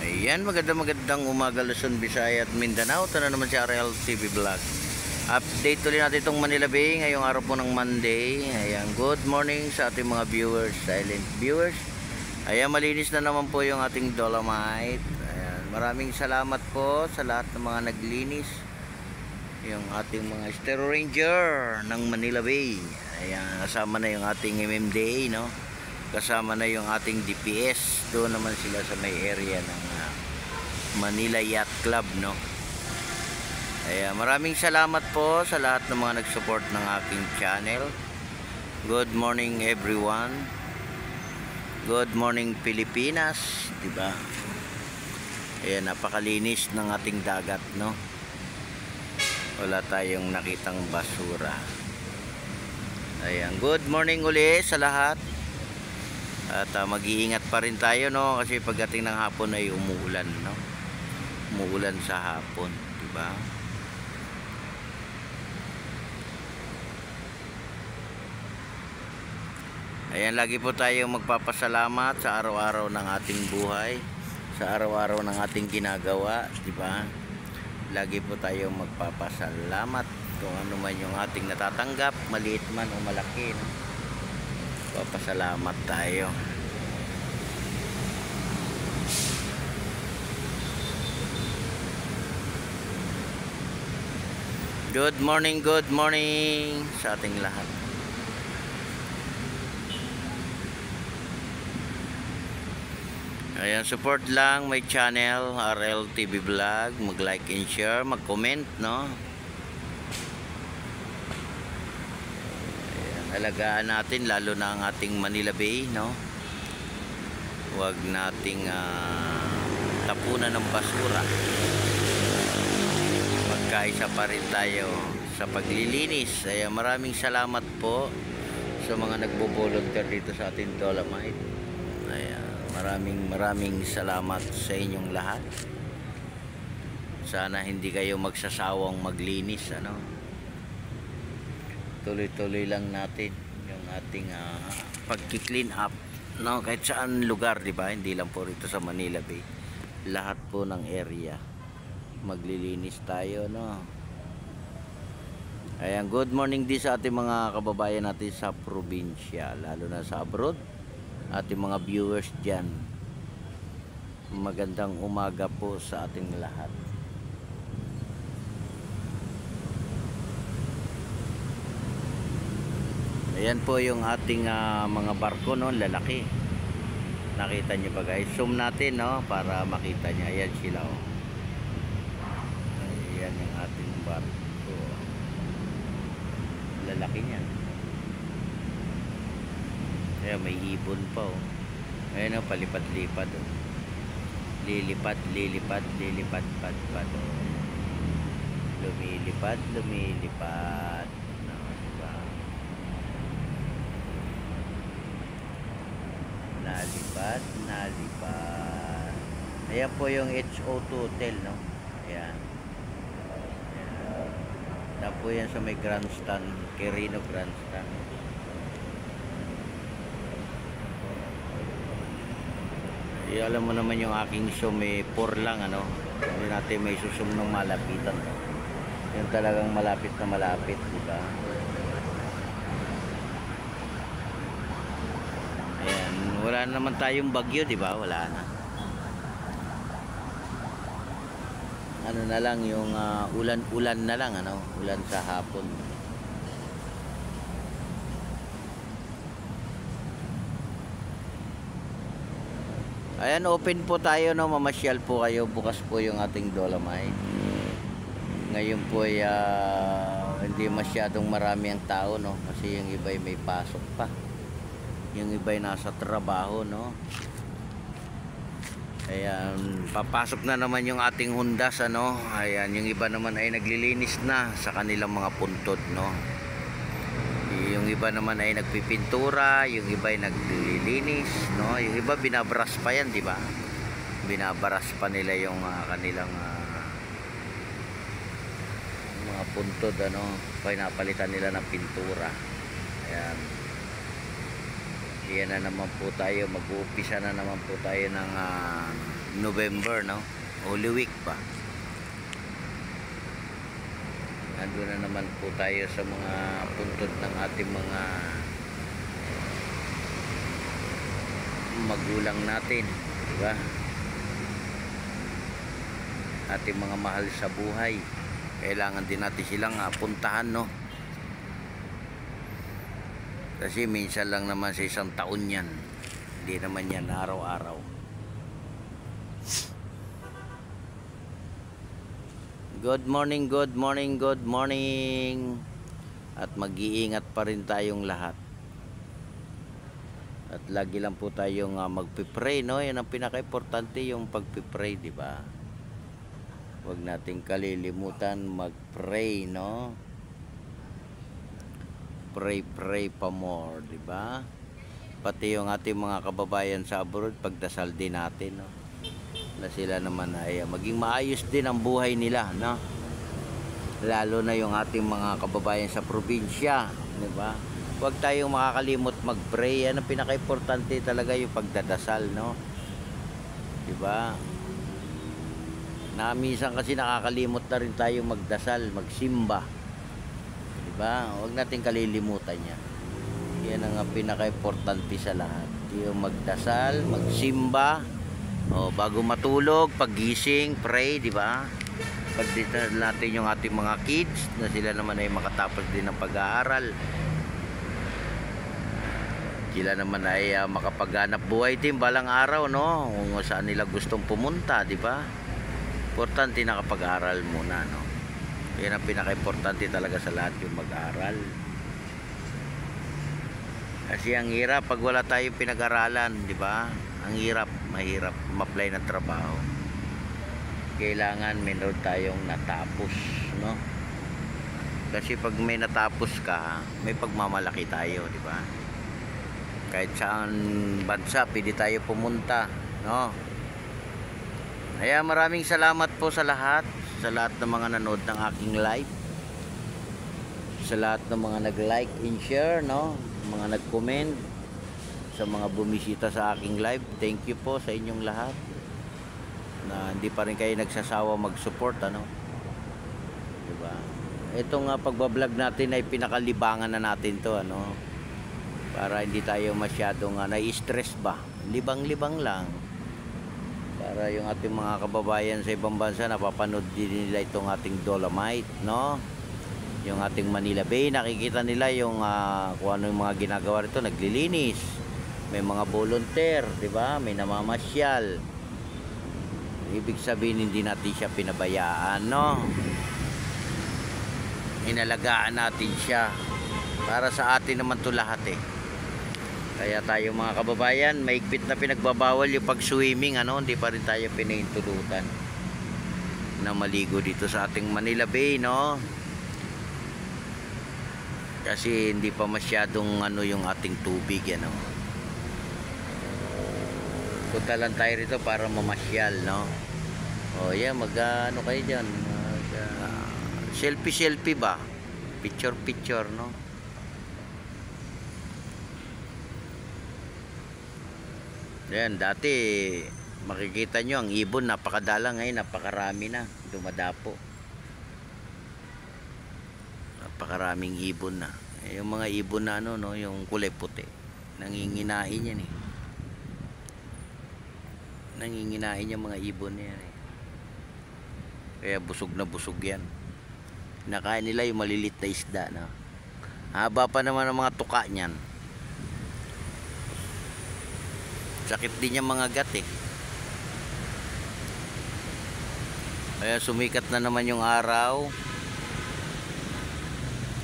Ayan, magandang umaga Luzon, Visayas at Mindanao. Ito na naman si RL TV Vlog. Update ulit natin itong Manila Bay ngayong araw po ng Monday. Ayan, good morning sa ating mga viewers, silent viewers. Ayan, malinis na naman po yung ating Dolomite. Ayan, maraming salamat po sa lahat ng mga naglinis. Yung ating mga Stereo Ranger ng Manila Bay. Ayan, kasama na yung ating MMDA, no? Kasama na yung ating DPS. Doon naman sila sa may area ng Manila Yacht Club, no? Ayan, maraming salamat po sa lahat ng mga nag-support ng aking channel. Good morning everyone. Good morning Pilipinas, diba? Ayan, napakalinis ng ating dagat, no? Wala tayong nakitang basura. Ayan, good morning uli sa lahat. At mag-iingat pa rin tayo, no, kasi pagdating ng hapon ay umuulan, no. Umuulan sa hapon, di ba? Ayan, lagi po tayong magpapasalamat sa araw-araw ng ating buhay, sa araw-araw ng ating ginagawa, di ba? Lagi po tayong magpapasalamat kung ano man yung ating natatanggap, maliit man o malaki, no? Papasalamat tayo. Good morning sa ating lahat. Ayan, support lang my channel RL TV Vlog, mag-like and share, mag-comment, no? Alagaan natin lalo na ang ating Manila Bay, no? Huwag nating tapunan ng basura. Magkaisa pa rin tayo sa paglilinis. Ay maraming salamat po sa mga nagbo-volunteer dito sa ating Dolomite. Ay maraming salamat sa inyong lahat. Sana hindi kayo magsasawang maglinis, ano? Tuloy-tuloy lang natin yung ating pag-clean up, no? Kahit saan lugar, di ba? Hindi lang po rito sa Manila Bay. Lahat po ng area maglilinis tayo, no? Ayan, good morning din sa ating mga kababayan natin sa probinsya, lalo na sa abroad, ating mga viewers dyan. Magandang umaga po sa ating lahat. Ayan po yung ating mga barko, no, lalaki. Nakita nyo ba guys? Zoom natin, no, para makita nyo. Ayan sila, oh. Ayan yung ating barko. Lalaki niya. Ayan, may ibon pa, oh. Ayan, oh, palipad-lipad, oh. Lilipad, pad. Lumilipad. Nalipad. Ayan po yung HO2 Hotel, no? Ayan. Tapos po yan sa may grandstand, Quirino grandstand. Alam mo naman yung aking zoom, may 4 lang, ano? Hindi natin may susum ng malapitan, no? Yung talagang malapit na malapit, di ba? Wala naman tayong bagyo, di ba? Wala na. Ano na lang yung ulan na lang, ano? Ulan sa hapon. Ayan, open po tayo, no? Mamasyal po kayo. Bukas po yung ating Dolomite. Ngayon po ay hindi masyadong marami ang tao, no? Kasi yung iba ay may pasok pa. Yung iba ay nasa trabaho, no? Ayan, papasok na naman yung ating hundas, ano? Ayan, yung iba naman ay naglilinis na sa kanilang mga puntod, no? Yung iba naman ay nagpipintura, yung iba ay naglilinis, no? Yung iba binabras pa yan, di ba? Binabras pa nila yung kanilang mga puntod, ano? Pinapalitan nila ng pintura. Ayan. Iyan na naman po tayo, mag-uumpisa na naman po tayo ng November, no? Holy Week pa. Nandun na naman po tayo sa mga puntod ng ating mga magulang natin, diba? Ating mga mahal sa buhay. Kailangan din natin silang puntahan, no? Kasi minsan lang naman sa isang taon yan. Hindi naman yan araw-araw. Good morning, good morning, good morning. At mag-iingat pa rin tayong lahat. At lagi lang po tayong magpipray, no? Yan ang pinaka-importante, yung pagpipray, di ba? Huwag nating kalilimutan mag-pray, no? Pray pa more, di ba? Pati yung ating mga kababayan sa abroad, pagdasal din natin, no? Na sila naman ay maging maayos din ang buhay nila, no? Lalo na yung ating mga kababayan sa probinsya, di ba? Huwag tayong makakalimot mag-pray. Yan ang pinaka-importante talaga, yung pagdadasal, no? Di ba? Na minsan kasi nakakalimot na rin tayo magdasal, magsimba. Di ba? Huwag nating kalilimutan yan. Yan ang pinaka-importante sa lahat. Yung magdasal, magsimba, o bago matulog, paggising, pray, di ba? Pagdita natin yung ating mga kids na sila naman ay makatapos din ng pag-aaral. Sila naman ay makapaghanap buhay din balang araw, no? Kung saan nila gustong pumunta, di ba? Importante nakapag-aral muna, no? Yan ang pinaka-importante talaga sa lahat, yung mag-aral. Kasi ang hirap pag wala tayong pinag-aralan, di ba? Ang hirap, mahirap ma-apply ng trabaho. Kailangan meron tayong natapos, no? Kasi pag may natapos ka, may pagmamalaki tayo, di ba? Kahit saan bansa, pwede tayo pumunta, no? Kaya maraming salamat po sa lahat ng mga nanood ng aking live, sa lahat ng mga nag-like and share, no? Mga nag-comment, sa mga bumisita sa aking live. Thank you po sa inyong lahat na hindi pa rin kayo nagsasawa mag-support, ano? Diba? Itong pagbablog natin ay pinakalibangan na natin to, ano? Para hindi tayo masyadong na-stress ba. Libang-libang lang. Para yung ating mga kababayan sa ibang bansa, napapanood din nila itong ating Dolomite, no? Yung ating Manila Bay, nakikita nila yung kung ano yung mga ginagawa rito, naglilinis. May mga volunteer, di ba? May namamasyal. Ibig sabihin hindi natin siya pinabayaan, no? Inalagaan natin siya. Para sa atin naman to lahat, eh. Kaya tayo mga kababayan, maigpit na pinagbabawal yung pag-swimming, ano? Hindi pa rin tayo pinahintulutan na maligo dito sa ating Manila Bay, no? Kasi hindi pa masyadong yung ating tubig, ano? Punta lang tayo rito para mamasyal, no? O yan, ano kayo dyan? Selfie ba? Picture, no? Yan, dati makikita nyo ang ibon, napakadala. Ngayon, napakarami na, dumadapo. Napakaraming ibon na. Yung mga ibon na no, yung kulay puti, nanginginain yan, eh. Nanginginain yung mga ibon yan, eh. Kaya busog na busog yan. Nakain nila yung malilit na isda, no? Haba pa naman ang mga tuka niyan. Sakit din yung mga gat, eh. Kaya sumikat na naman yung araw.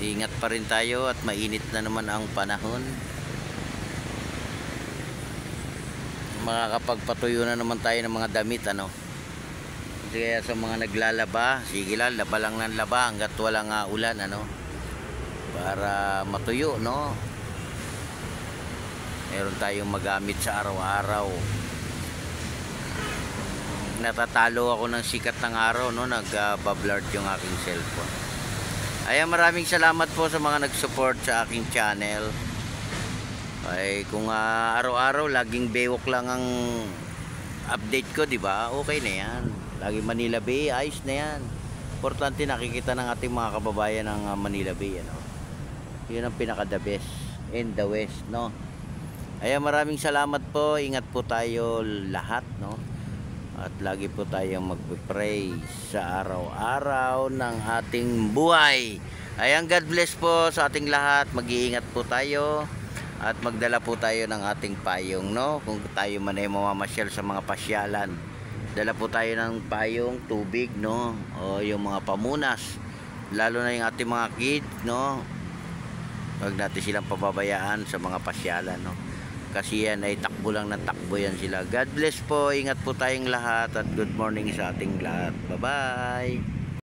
Ingat pa rin tayo at mainit na naman ang panahon. Makakapagpatuyo na naman tayo ng mga damit, ano? Kaya sa mga naglalaba, sige lang, laba lang ng laba hanggat walang ulan, ano? Para matuyo, no? Meron tayong magamit sa araw-araw. Natatalo ako ng sikat ng araw, no? Nag-bablard yung aking cellphone. Ayan, maraming salamat po sa mga nag-support sa aking channel. Ay kung araw-araw laging bewok lang ang update ko, di ba? Okay na yan. Lagi Manila Bay, ayos na yan. Importante nakikita ng ating mga kababayan ng Manila Bay, ano. Yun ang pinaka the best in the west, no. Ayan, maraming salamat po. Ingat po tayo lahat, no. At lagi po tayong magpe-pray sa araw-araw ng ating buhay. Ayan, God bless po sa ating lahat. Mag-iingat po tayo at magdala po tayo ng ating payong, no. Kung tayo man ay mamamasyal sa mga pasyalan, dala po tayo ng payong, tubig, no, o yung mga pamunas, lalo na yung ating mga kids, no. Huwag natin silang pababayaan sa mga pasyalan, no, kasi yan ay takbo lang ng takbo yan sila. God bless po, ingat po tayong lahat at good morning sa ating lahat. Bye bye.